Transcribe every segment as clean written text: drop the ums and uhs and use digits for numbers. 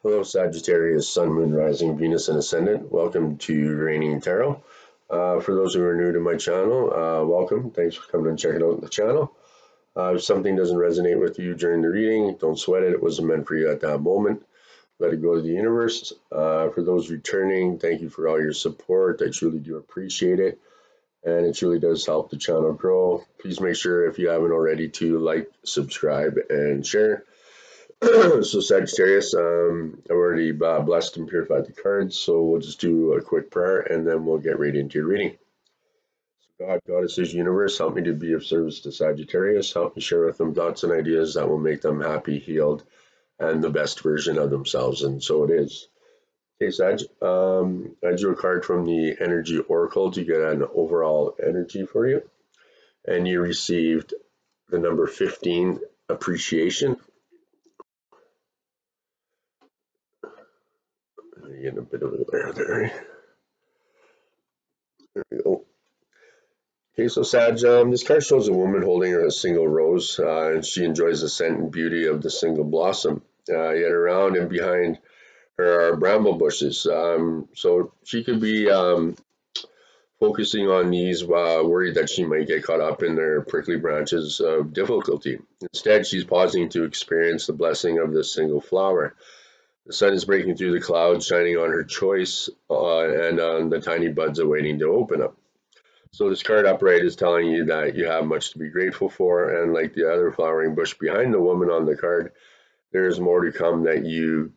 Hello, Sagittarius, Sun, Moon, Rising, Venus, and Ascendant. Welcome to Reigning Tarot. For those who are new to my channel, welcome. Thanks for coming and checking out the channel. If something doesn't resonate with you during the reading, don't sweat it. It wasn't meant for you at that moment. Let it go to the universe. For those returning, thank you for all your support. I truly do appreciate it. And it truly does help the channel grow. Please make sure, if you haven't already, to like, subscribe, and share. So Sagittarius, I've already blessed and purified the cards, so we'll just do a quick prayer and then we'll get right into your reading. So God, Goddesses, Universe, help me to be of service to Sagittarius. Help me share with them thoughts and ideas that will make them happy, healed, and the best version of themselves. And so it is. Okay, Sag, I drew a card from the Energy Oracle to get an overall energy for you. And you received the number 15, Appreciation. Getting a bit of a glare there. There we go. Okay, so Sag, this card shows a woman holding a single rose, and she enjoys the scent and beauty of the single blossom. Yet around and behind her are bramble bushes. So she could be focusing on these, worried that she might get caught up in their prickly branches of difficulty. Instead, she's pausing to experience the blessing of this single flower. The sun is breaking through the clouds, shining on her choice and on the tiny buds awaiting to open up. So this card upright is telling you that you have much to be grateful for, and like the other flowering bush behind the woman on the card, there is more to come that you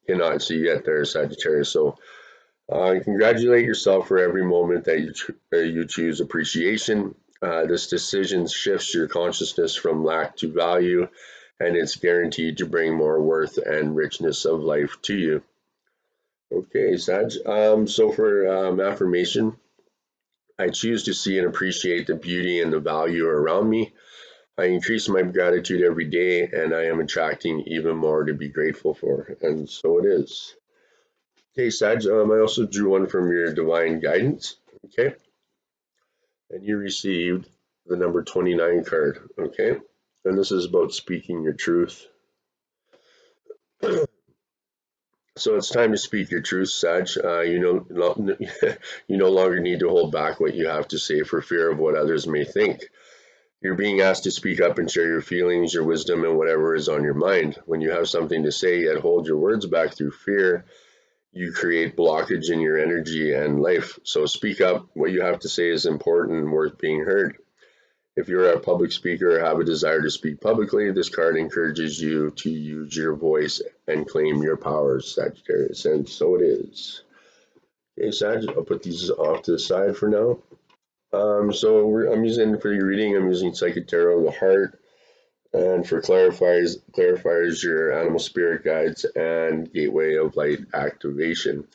cannot see yet there, Sagittarius. So congratulate yourself for every moment that you choose appreciation. This decision shifts your consciousness from lack to value, and it's guaranteed to bring more worth and richness of life to you. Okay, Sag. So for affirmation, I choose to see and appreciate the beauty and the value around me. I increase my gratitude every day, and I am attracting even more to be grateful for. And so it is. Okay, Sag, I also drew one from your divine guidance. Okay. And you received the number 29 card. Okay. And this is about speaking your truth. So it's time to speak your truth, Sag. You no longer need to hold back what you have to say for fear of what others may think. You're being asked to speak up and share your feelings, your wisdom, and whatever is on your mind. When you have something to say yet hold your words back through fear, you create blockage in your energy and life. So speak up. What you have to say is important and worth being heard. If you're a public speaker or have a desire to speak publicly, this card encourages you to use your voice and claim your powers, Sagittarius. And so it is. Okay, Sag, I'll put these off to the side for now. I'm using, for your reading, I'm using Psychic Tarot of the Heart, and for clarifiers your Animal Spirit Guides and Gateway of Light Activation.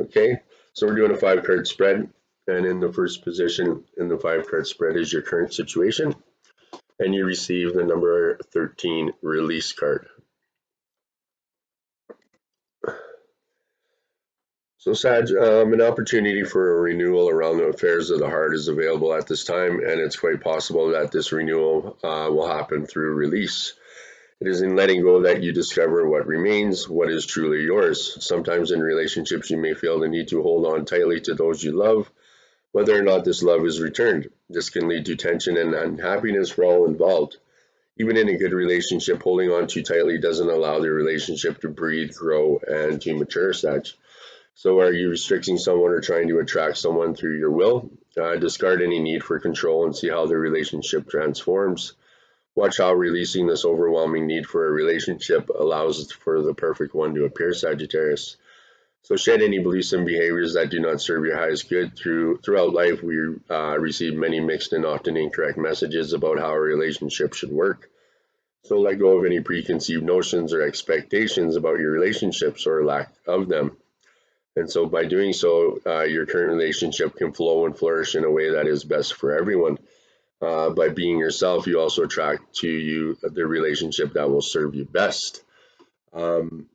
Okay, so we're doing a 5-card spread, and in the first position in the 5-card spread is your current situation, and you receive the number 13 Release card. So Sag, an opportunity for a renewal around the affairs of the heart is available at this time, and it's quite possible that this renewal will happen through release. It is in letting go that you discover what remains, what is truly yours. Sometimes in relationships you may feel the need to hold on tightly to those you love, whether or not this love is returned. This can lead to tension and unhappiness for all involved. Even in a good relationship, holding on too tightly doesn't allow the relationship to breathe, grow, and to mature, Sag. So are you restricting someone or trying to attract someone through your will? Discard any need for control and see how the relationship transforms. Watch how releasing this overwhelming need for a relationship allows for the perfect one to appear, Sagittarius. So shed any beliefs and behaviors that do not serve your highest good. Throughout life, we receive many mixed and often incorrect messages about how a relationship should work. So let go of any preconceived notions or expectations about your relationships or lack of them. And so by doing so, your current relationship can flow and flourish in a way that is best for everyone. By being yourself, you also attract to you the relationship that will serve you best. Um,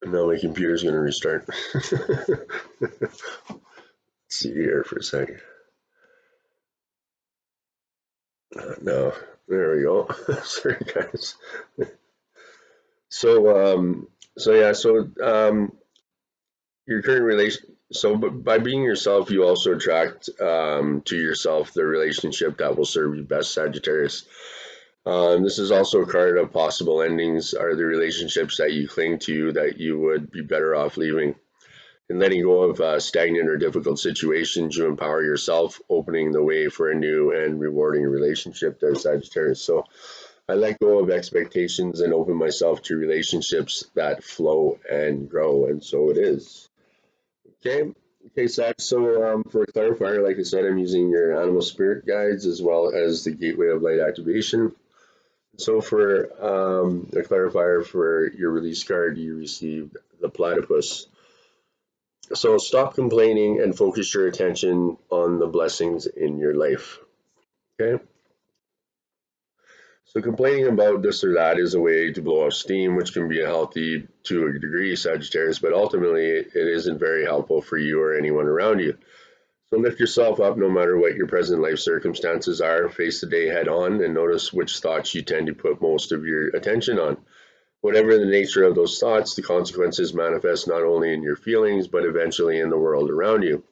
now my computer's going to restart. Let's see here for a second. No, there we go. Sorry, guys. So, your current relation. So, by being yourself, you also attract to yourself the relationship that will serve you best, Sagittarius. This is also a card of possible endings. Are the relationships that you cling to that you would be better off leaving? And letting go of stagnant or difficult situations, you empower yourself, opening the way for a new and rewarding relationship there, Sagittarius. So I let go of expectations and open myself to relationships that flow and grow, and so it is. Okay, okay, Sag. So for a clarifier, like I said, I'm using your animal spirit guides as well as the gateway of light activation. So for a clarifier for your release card, you received the platypus. So stop complaining and focus your attention on the blessings in your life. Okay. So complaining about this or that is a way to blow off steam, which can be healthy to a degree, Sagittarius, but ultimately it isn't very helpful for you or anyone around you. So lift yourself up no matter what your present life circumstances are. Face the day head on and notice which thoughts you tend to put most of your attention on. Whatever the nature of those thoughts, the consequences manifest not only in your feelings, but eventually in the world around you.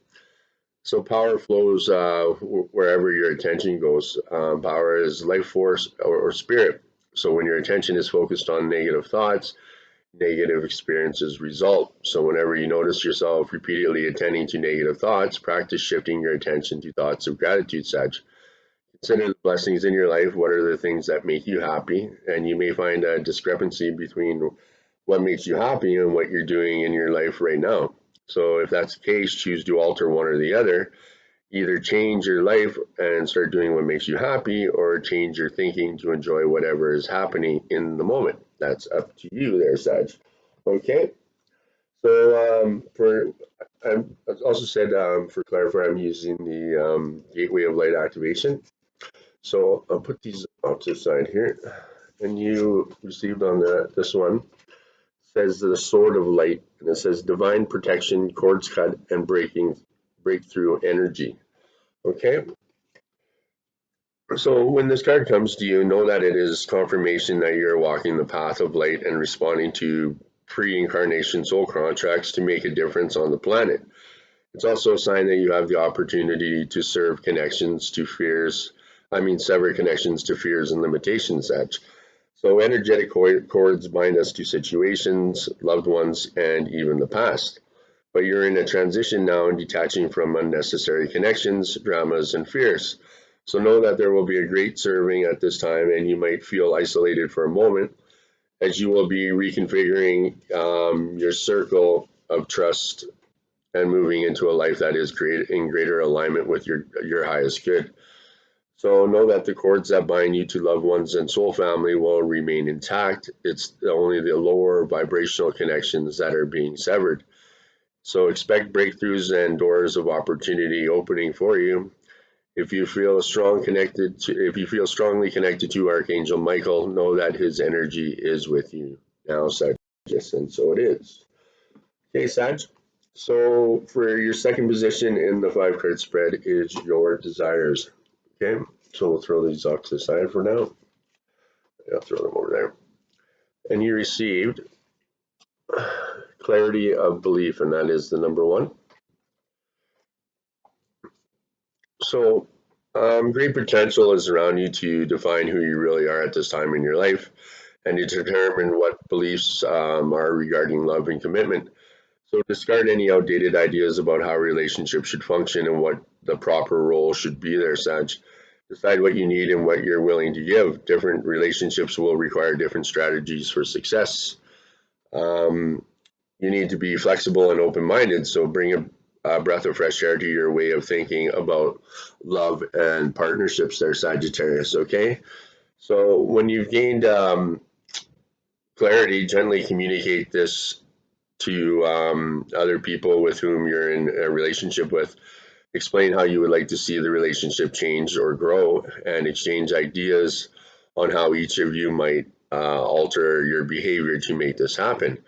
So power flows wherever your attention goes. Power is life force or spirit. So when your attention is focused on negative thoughts, negative experiences result. So whenever you notice yourself repeatedly attending to negative thoughts, practice shifting your attention to thoughts of gratitude, Sag. Consider the blessings in your life. What are the things that make you happy? And you may find a discrepancy between what makes you happy and what you're doing in your life right now. So if that's the case, choose to alter one or the other. Either change your life and start doing what makes you happy, or change your thinking to enjoy whatever is happening in the moment. That's up to you there, Sag. Okay. So I also said for clarify, I'm using the gateway of light activation. So I'll put these off to the side here. And you received on this one says the sword of light, and it says divine protection, cords cut, and breakthrough energy. Okay. So when this card comes to you, know that it is confirmation that you're walking the path of light and responding to pre-incarnation soul contracts to make a difference on the planet. It's also a sign that you have the opportunity to sever connections to fears and limitations, Sag. So energetic cords bind us to situations, loved ones, and even the past. But you're in a transition now and detaching from unnecessary connections, dramas, and fears. So know that there will be a great serving at this time, and you might feel isolated for a moment as you will be reconfiguring your circle of trust and moving into a life that is in greater alignment with your highest good. So know that the cords that bind you to loved ones and soul family will remain intact. It's only the lower vibrational connections that are being severed. So expect breakthroughs and doors of opportunity opening for you. If you feel strongly connected to Archangel Michael, know that his energy is with you now, Sagittarius, and so it is. Okay, Sag. So for your second position in the 5-card spread is your desires. Okay, so we'll throw these off to the side for now. I'll throw them over there. And you received clarity of belief, and that is the number 1. So great potential is around you to define who you really are at this time in your life and to determine what beliefs are regarding love and commitment. So discard any outdated ideas about how relationships should function and what the proper role should be there, Sag. Decide what you need and what you're willing to give. Different relationships will require different strategies for success. You need to be flexible and open-minded, so bring a breath of fresh air to your way of thinking about love and partnerships there, Sagittarius, okay? So when you've gained clarity, gently communicate this to other people with whom you're in a relationship with. Explain how you would like to see the relationship change or grow, and exchange ideas on how each of you might alter your behavior to make this happen.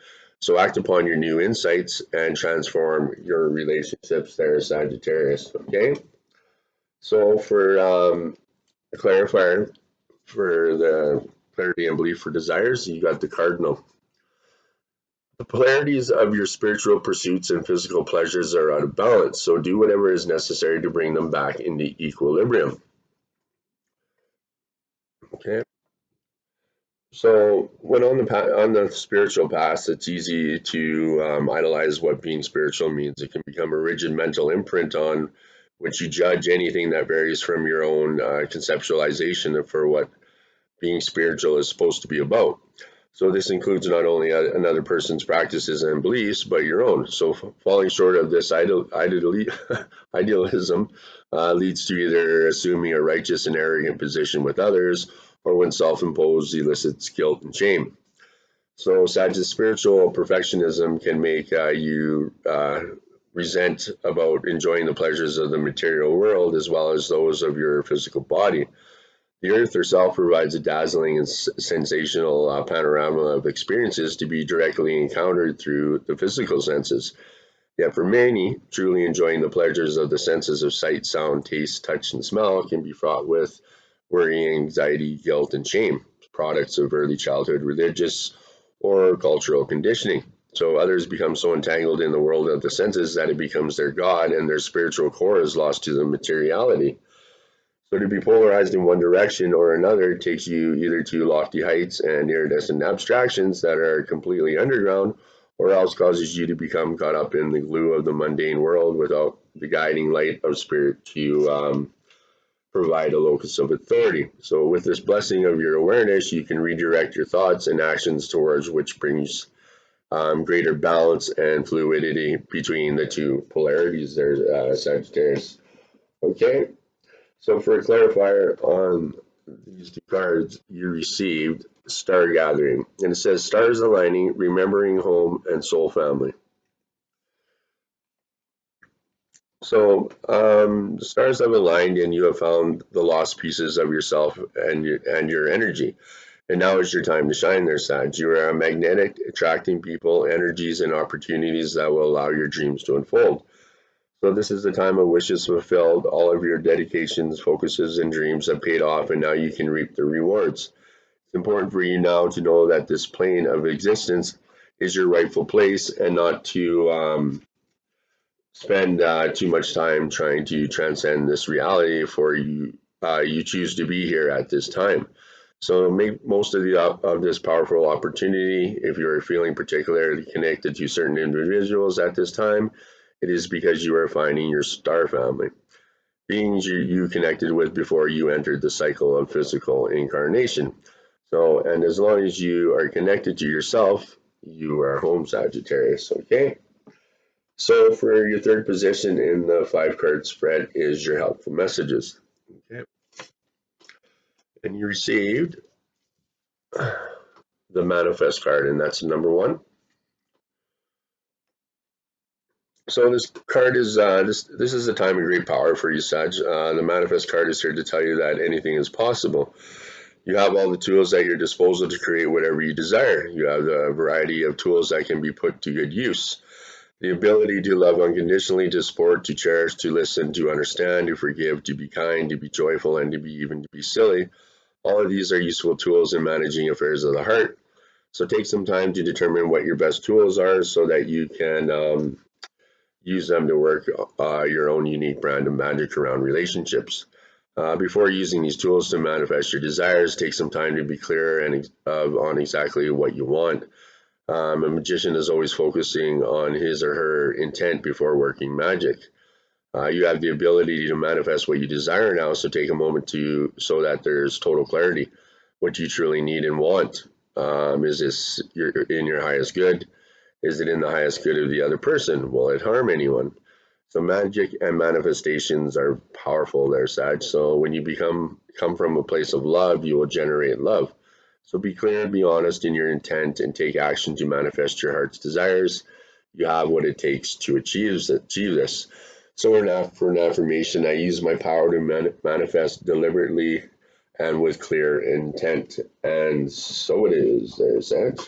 So act upon your new insights and transform your relationships there, Sagittarius, okay? So for A clarifier for the clarity and belief for desires, you got the cardinal. The polarities of your spiritual pursuits and physical pleasures are out of balance, so do whatever is necessary to bring them back into equilibrium. Okay. So when on the spiritual path, it's easy to idolize what being spiritual means. It can become a rigid mental imprint on which you judge anything that varies from your own conceptualization for what being spiritual is supposed to be about. So this includes not only another person's practices and beliefs, but your own. So falling short of this idealism leads to either assuming a righteous and arrogant position with others, or when self-imposed elicits guilt and shame. So Sagittarius spiritual perfectionism can make you resent about enjoying the pleasures of the material world as well as those of your physical body. The Earth herself provides a dazzling and sensational panorama of experiences to be directly encountered through the physical senses. Yet for many, truly enjoying the pleasures of the senses of sight, sound, taste, touch, and smell can be fraught with worry, anxiety, guilt, and shame, products of early childhood religious or cultural conditioning. So others become so entangled in the world of the senses that it becomes their God and their spiritual core is lost to the materiality. So to be polarized in one direction or another takes you either to lofty heights and iridescent abstractions that are completely underground, or else causes you to become caught up in the glue of the mundane world without the guiding light of spirit to provide a locus of authority. So with this blessing of your awareness, you can redirect your thoughts and actions towards which brings greater balance and fluidity between the two polarities there, Sagittarius. Okay. So for a clarifier on these two cards, you received Star Gathering. And it says stars aligning, remembering home and soul family. So the stars have aligned and you have found the lost pieces of yourself and your energy. And now is your time to shine there, Sag. You are magnetic, attracting people, energies, and opportunities that will allow your dreams to unfold. So this is the time of wishes fulfilled. All of your dedications, focuses, and dreams have paid off, and now you can reap the rewards. It's important for you now to know that this plane of existence is your rightful place, and not to spend too much time trying to transcend this reality. For you, you choose to be here at this time. So make most of this powerful opportunity. If you're feeling particularly connected to certain individuals at this time, it is because you are finding your star family, beings you connected with before you entered the cycle of physical incarnation. So, and as long as you are connected to yourself, you are home, Sagittarius. Okay. So for your third position in the 5-card spread is your helpful messages. Okay. And you received the manifest card, and that's number 1. So this card is this is a time of great power for you, Sag. The manifest card is here to tell you that anything is possible. You have all the tools at your disposal to create whatever you desire. You have a variety of tools that can be put to good use. The ability to love unconditionally, to support, to cherish, to listen, to understand, to forgive, to be kind, to be joyful, and to be silly. All of these are useful tools in managing affairs of the heart. So take some time to determine what your best tools are so that you can use them to work your own unique brand of magic around relationships. Before using these tools to manifest your desires, take some time to be clear and on exactly what you want. A magician is always focusing on his or her intent before working magic. You have the ability to manifest what you desire now, so take a moment so that there's total clarity. What you truly need and want. Is this in your highest good? Is it in the highest good of the other person? Will it harm anyone? So magic and manifestations are powerful there, Sag. So when you come from a place of love, you will generate love. So be clear and be honest in your intent and take action to manifest your heart's desires. You have what it takes to achieve this. So for an affirmation, I use my power to manifest deliberately and with clear intent. And so it is there, Sag.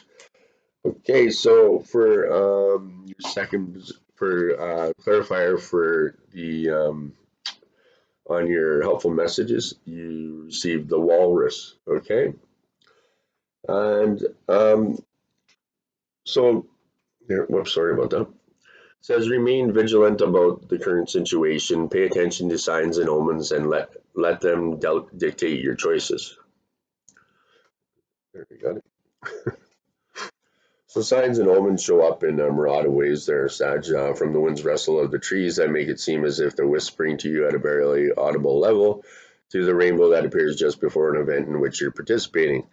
Okay, so for your second, for clarifier for the On your helpful messages, you received the walrus. Okay, and so here, whoops, sorry about that. It says remain vigilant about the current situation. Pay attention to signs and omens, and let them dictate your choices. There you got it. So signs and omens show up in a myriad of ways there, Sag, from the wind's rustle of the trees that make it seem as if they're whispering to you at a barely audible level, to the rainbow that appears just before an event in which you're participating.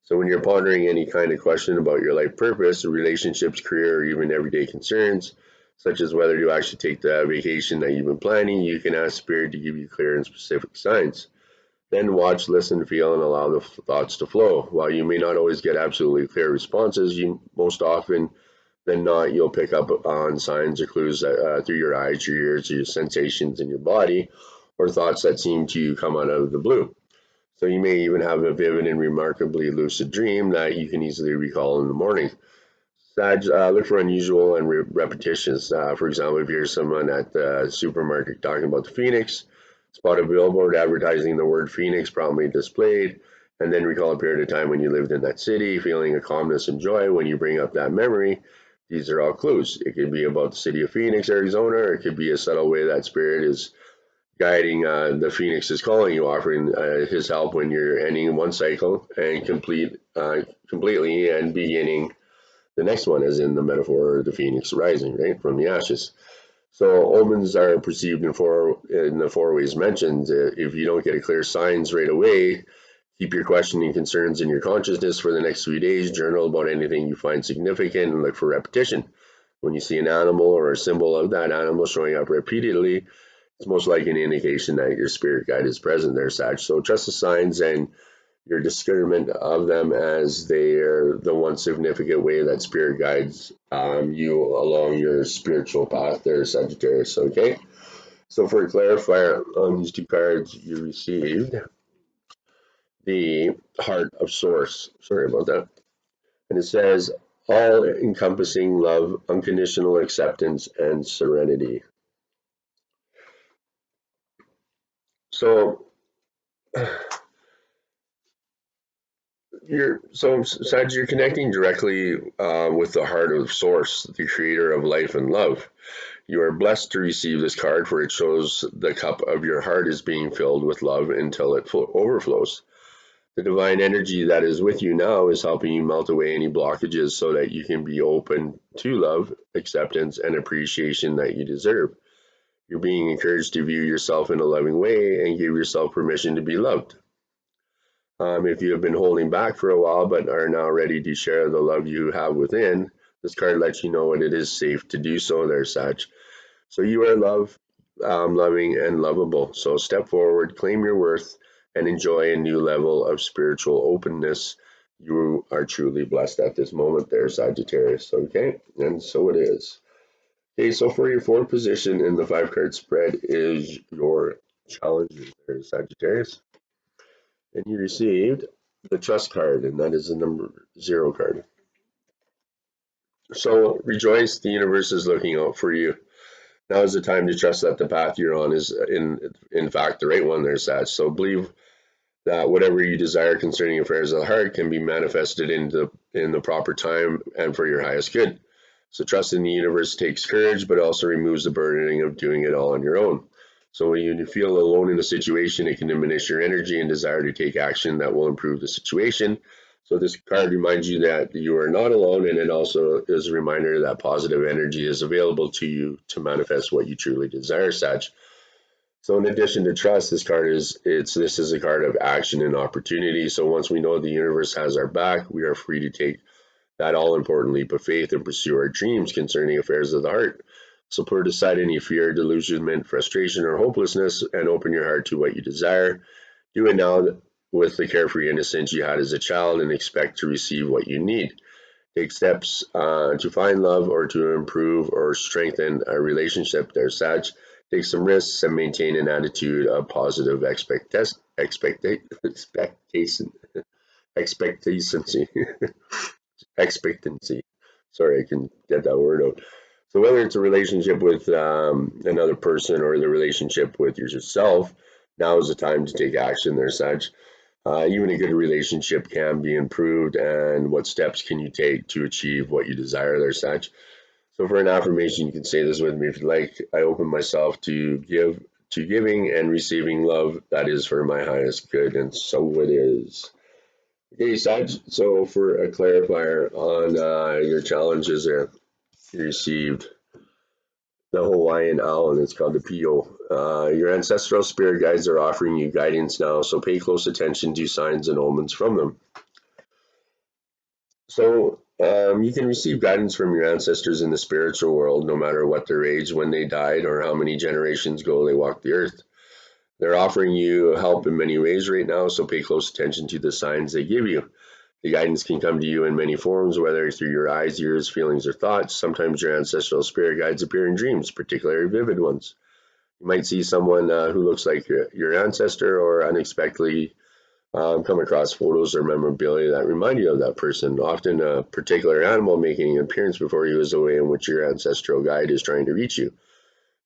So when you're pondering any kind of question about your life purpose, relationships, career, or even everyday concerns, such as whether to actually take the vacation that you've been planning, you can ask Spirit to give you clear and specific signs. Then watch, listen, feel, and allow the thoughts to flow. While you may not always get absolutely clear responses, you most often than not you'll pick up on signs or clues through your eyes, your ears, your sensations in your body, or thoughts that seem to come out of the blue. So you may even have a vivid and remarkably lucid dream that you can easily recall in the morning. Sag, look for unusual and repetitions. For example, if you're someone at the supermarket talking about the phoenix, spot a billboard advertising the word phoenix prominently displayed, and then recall a period of time when you lived in that city, feeling a calmness and joy when you bring up that memory. These are all clues. It could be about the city of Phoenix, Arizona, or it could be a subtle way that spirit is guiding the phoenix is calling you, offering his help when you're ending one cycle and completely and beginning the next one, as in the metaphor of the phoenix rising, right, from the ashes. So omens are perceived in the four ways mentioned. If you don't get a clear signs right away, keep your questioning concerns in your consciousness for the next 3 days. Journal about anything you find significant and look for repetition. When you see an animal or a symbol of that animal showing up repeatedly, it's most likely an indication that your spirit guide is present there, Sag. So trust the signs and your discernment of them, as they are the one significant way that spirit guides you along your spiritual path there, Sagittarius. Okay, so for a clarifier on these two cards, you received the Heart of Source. Sorry about that. And it says all encompassing love, unconditional acceptance, and serenity. So Sag, you're connecting directly with the heart of Source, the creator of life and love. You are blessed to receive this card, for it shows the cup of your heart is being filled with love until it overflows. The divine energy that is with you now is helping you melt away any blockages so that you can be open to love, acceptance, and appreciation that you deserve. You're being encouraged to view yourself in a loving way and give yourself permission to be loved. If you have been holding back for a while but are now ready to share the love you have within, this card lets you know when it is safe to do so there, Sag. So you are loving, and lovable. So step forward, claim your worth, and enjoy a new level of spiritual openness. You are truly blessed at this moment there, Sagittarius. Okay, and so it is. Okay, so for your fourth position in the 5 card spread is your challenges there, Sagittarius. And you received the trust card, and that is the number 0 card. So rejoice, the universe is looking out for you. Now is the time to trust that the path you're on is in fact the right one there, Sag. So believe that whatever you desire concerning affairs of the heart can be manifested in the proper time and for your highest good. So trust in the universe takes courage, but also removes the burdening of doing it all on your own. So when you feel alone in a situation, it can diminish your energy and desire to take action that will improve the situation. So this card reminds you that you are not alone, and it also is a reminder that positive energy is available to you to manifest what you truly desire, Sag. So in addition to trust, this is a card of action and opportunity. So once we know the universe has our back, we are free to take that all important leap of faith and pursue our dreams concerning affairs of the heart. So put aside any fear, delusionment, frustration, or hopelessness, and open your heart to what you desire. Do it now with the carefree innocence you had as a child, and expect to receive what you need. Take steps to find love or to improve or strengthen a relationship there, Sag. Take some risks and maintain an attitude of positive expectancy. Expectancy. Sorry, I can get that word out. So whether it's a relationship with another person or the relationship with yourself, Now is the time to take action there, Sag. Even a good relationship can be improved, and what steps can you take to achieve what you desire there, Sag? So for an affirmation, you can say this with me if you like. I open myself to giving and receiving love that is for my highest good, and so it is. Okay, Sag. So for a clarifier on your challenges there, you received the Hawaiian owl, and it's called the Pio. Your ancestral spirit guides are offering you guidance now, so pay close attention to signs and omens from them. So you can receive guidance from your ancestors in the spiritual world, no matter what their age, when they died, or how many generations ago they walked the earth. They're offering you help in many ways right now, so pay close attention to the signs they give you. The guidance can come to you in many forms, whether through your eyes, ears, feelings, or thoughts. Sometimes your ancestral spirit guides appear in dreams, particularly vivid ones. You might see someone who looks like your ancestor, or unexpectedly come across photos or memorabilia that remind you of that person. Often a particular animal making an appearance before you is the way in which your ancestral guide is trying to reach you.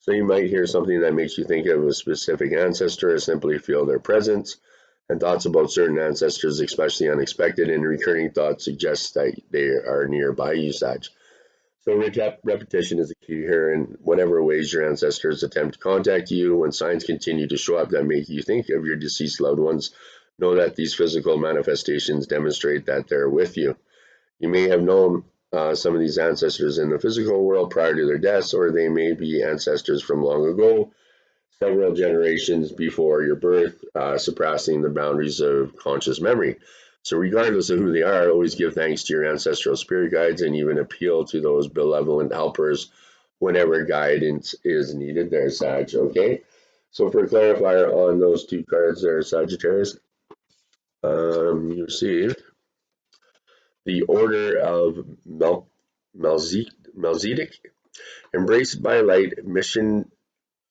So you might hear something that makes you think of a specific ancestor, or simply feel their presence. And thoughts about certain ancestors, especially unexpected and recurring thoughts, suggest that they are nearby you, Sag. So repetition is the key here, in whatever ways your ancestors attempt to contact you. When signs continue to show up that make you think of your deceased loved ones, know that these physical manifestations demonstrate that they're with you. You may have known some of these ancestors in the physical world prior to their deaths, or they may be ancestors from long ago, several generations before your birth, surpassing the boundaries of conscious memory. So, regardless of who they are, always give thanks to your ancestral spirit guides and even appeal to those benevolent helpers whenever guidance is needed there, Sag. Okay? So, for a clarifier on those two cards there, Sagittarius, you received the Order of Melchizedek, embraced by light, mission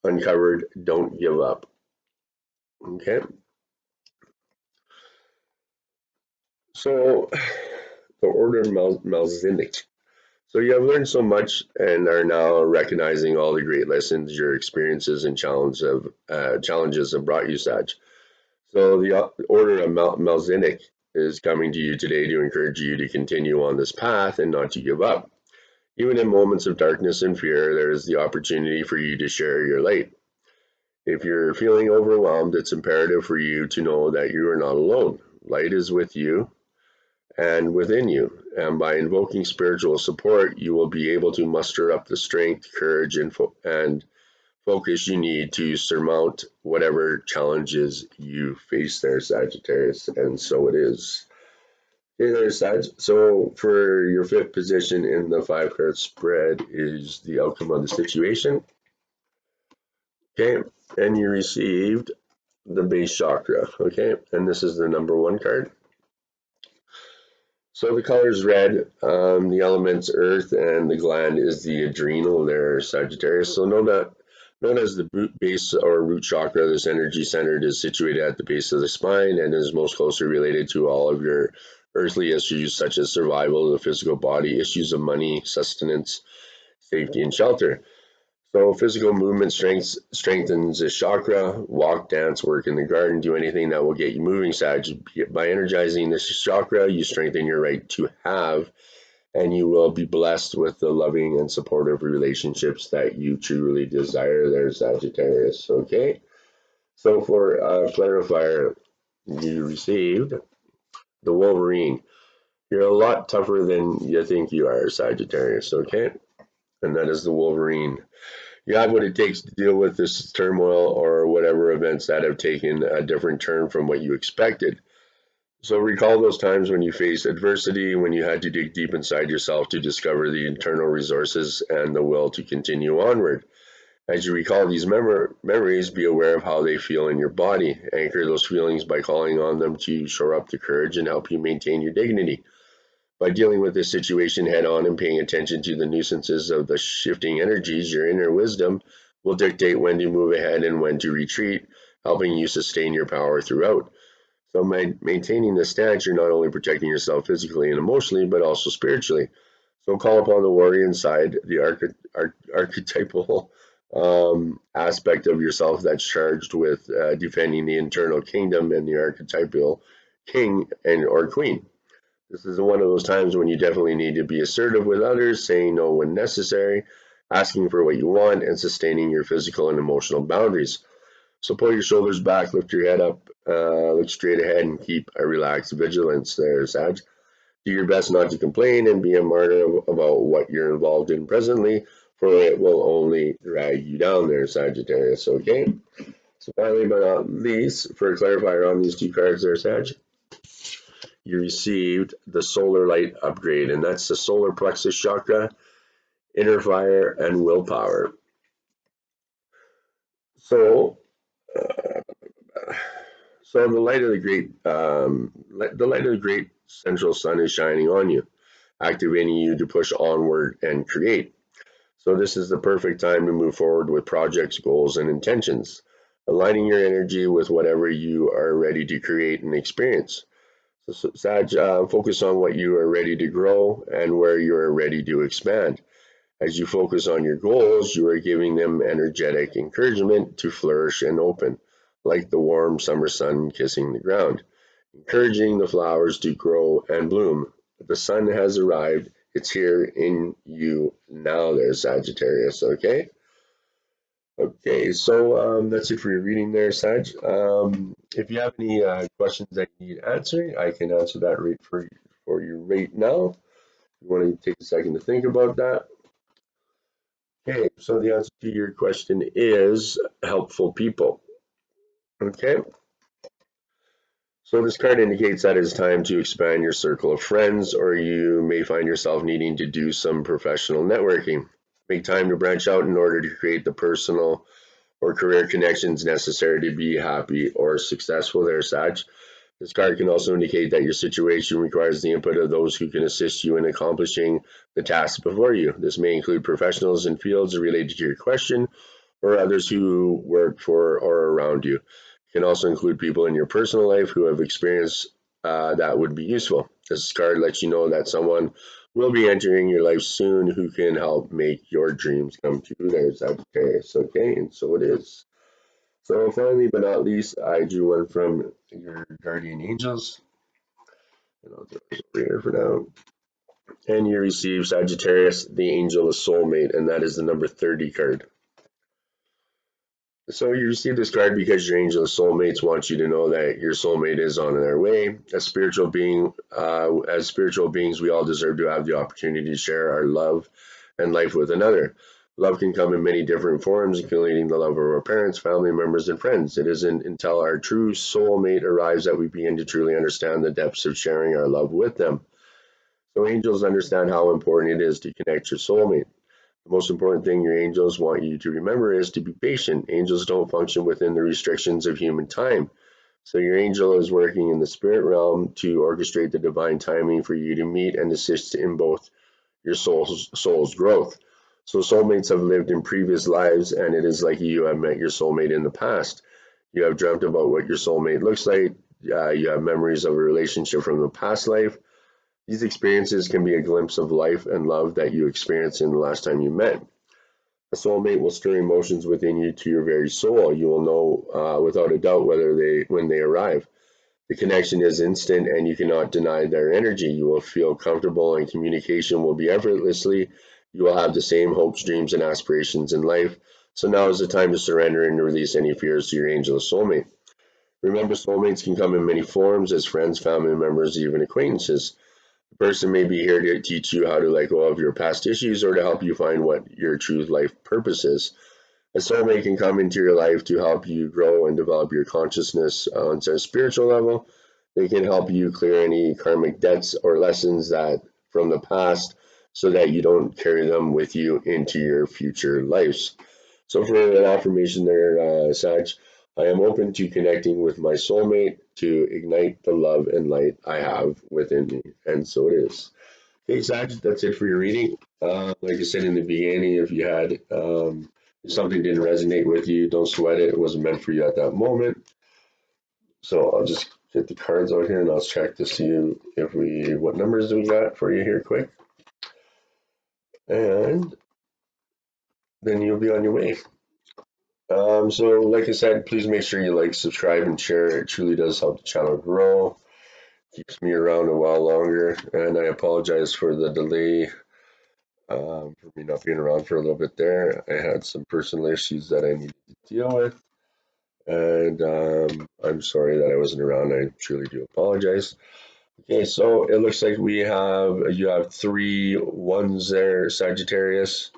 uncovered, don't give up. Okay? So, the Order of Melchizedek. So you have learned so much and are now recognizing all the great lessons your experiences and challenges have brought you, Sag. So the Order of Melchizedek is coming to you today to encourage you to continue on this path and not to give up. Even in moments of darkness and fear, there is the opportunity for you to share your light. If you're feeling overwhelmed, it's imperative for you to know that you are not alone. Light is with you and within you, and by invoking spiritual support, you will be able to muster up the strength, courage, and focus you need to surmount whatever challenges you face there, Sagittarius, and so it is. Okay, there, Sag. So for your fifth position in the 5-card spread is the outcome of the situation. Okay, and you received the base chakra. Okay, and this is the number 1 card. So the color is red, the element's earth, and the gland is the adrenal there, Sagittarius. So known as the base or root chakra, this energy center is situated at the base of the spine and is most closely related to all of your earthly issues such as survival, the physical body, issues of money, sustenance, safety, and shelter. So physical movement strengthens this chakra. Walk, dance, work in the garden, do anything that will get you moving, Sag. By energizing this chakra, you strengthen your right to have, and you will be blessed with the loving and supportive relationships that you truly desire there, Sagittarius. Okay? So for clarifier, you received the Wolverine. You're a lot tougher than you think you are, Sagittarius, okay? And that is the Wolverine. You have what it takes to deal with this turmoil or whatever events that have taken a different turn from what you expected. So recall those times when you faced adversity, when you had to dig deep inside yourself to discover the internal resources and the will to continue onward. As you recall these memories, be aware of how they feel in your body. Anchor those feelings by calling on them to shore up the courage and help you maintain your dignity. By dealing with this situation head on and paying attention to the nuisances of the shifting energies, your inner wisdom will dictate when to move ahead and when to retreat, helping you sustain your power throughout. So by maintaining this stance, you're not only protecting yourself physically and emotionally, but also spiritually. So call upon the warrior inside, the archetypal aspect of yourself that's charged with defending the internal kingdom and the archetypal king and or queen. This is one of those times when you definitely need to be assertive with others, saying no when necessary, asking for what you want, and sustaining your physical and emotional boundaries. So pull your shoulders back, lift your head up, look straight ahead, and keep a relaxed vigilance there, Sag. Do your best not to complain and be a martyr about what you're involved in presently, for it will only drag you down there, Sagittarius, okay? So finally, but not least, for a clarifier on these two cards there, Sag, you received the solar light upgrade, and that's the solar plexus chakra, inner fire, and willpower. So, uh, so the light of the great central sun is shining on you, activating you to push onward and create. So this is the perfect time to move forward with projects, goals, and intentions, aligning your energy with whatever you are ready to create and experience. So, Sag, focus on what you are ready to grow and where you are ready to expand. As you focus on your goals, you are giving them energetic encouragement to flourish and open, like the warm summer sun kissing the ground, encouraging the flowers to grow and bloom. The sun has arrived. It's here in you now, there, Sagittarius. Okay? Okay, so that's it for your reading there, Sag. If you have any questions that you need answering, I can answer that for you right now. If you want to take a second to think about that. Okay, so the answer to your question is helpful people. Okay, so this card indicates that it's time to expand your circle of friends, or you may find yourself needing to do some professional networking. Make time to branch out in order to create the personal or career connections necessary to be happy or successful there, Sag. This card can also indicate that your situation requires the input of those who can assist you in accomplishing the task before you. This may include professionals in fields related to your question or others who work for or around you. It can also include people in your personal life who have experience that would be useful. This card lets you know that someone will be entering your life soon who can help make your dreams come true. There's Sagittarius, okay, and so it is. So finally, but not least, I drew one from your guardian angels, and I'll throw this over here for now. And you receive Sagittarius, the angel of soulmate, and that is the number 30 card. So you receive this card because your angel of soulmates wants you to know that your soulmate is on their way. As spiritual beings, we all deserve to have the opportunity to share our love and life with another. Love can come in many different forms, including the love of our parents, family members, and friends. It isn't until our true soulmate arrives that we begin to truly understand the depths of sharing our love with them. So angels understand how important it is to connect your soulmate. The most important thing your angels want you to remember is to be patient. Angels don't function within the restrictions of human time. So your angel is working in the spirit realm to orchestrate the divine timing for you to meet and assist in both your soul's growth. So soulmates have lived in previous lives, and it is like you have met your soulmate in the past. You have dreamt about what your soulmate looks like. You have memories of a relationship from the past life. These experiences can be a glimpse of life and love that you experienced in the last time you met. A soulmate will stir emotions within you to your very soul. You will know without a doubt when they arrive. The connection is instant and you cannot deny their energy. You will feel comfortable and communication will be effortlessly. You will have the same hopes, dreams, and aspirations in life. So now is the time to surrender and release any fears to your angel soulmate. Remember, soulmates can come in many forms as friends, family members, even acquaintances. The person may be here to teach you how to let go of your past issues or to help you find what your true life purpose is. A soulmate can come into your life to help you grow and develop your consciousness on a spiritual level. They can help you clear any karmic debts or lessons that from the past so that you don't carry them with you into your future lives. So for an affirmation there, Sag, I am open to connecting with my soulmate to ignite the love and light I have within me. And so it is. Okay, Sag, that's it for your reading. Like I said in the beginning, if something didn't resonate with you, don't sweat it. It wasn't meant for you at that moment. So I'll just get the cards out here and I'll check to see what numbers we got for you here quick. And then you'll be on your way. So like I said, please make sure you like, subscribe, and share. It truly does help the channel grow. Keeps me around a while longer, and I apologize for the delay, for me not being around for a little bit there. I had some personal issues that I needed to deal with, and I'm sorry that I wasn't around. I truly do apologize. Okay, so it looks like you have three ones there, Sagittarius.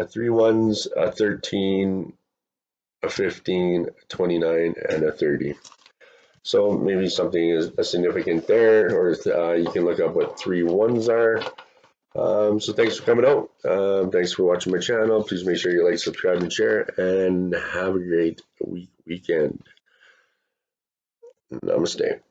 Three ones, a 13, a 15, a 29, and a 30. So maybe something is significant there, or you can look up what three ones are. So thanks for coming out. Thanks for watching my channel. Please make sure you like, subscribe, and share, and have a great weekend. Namaste.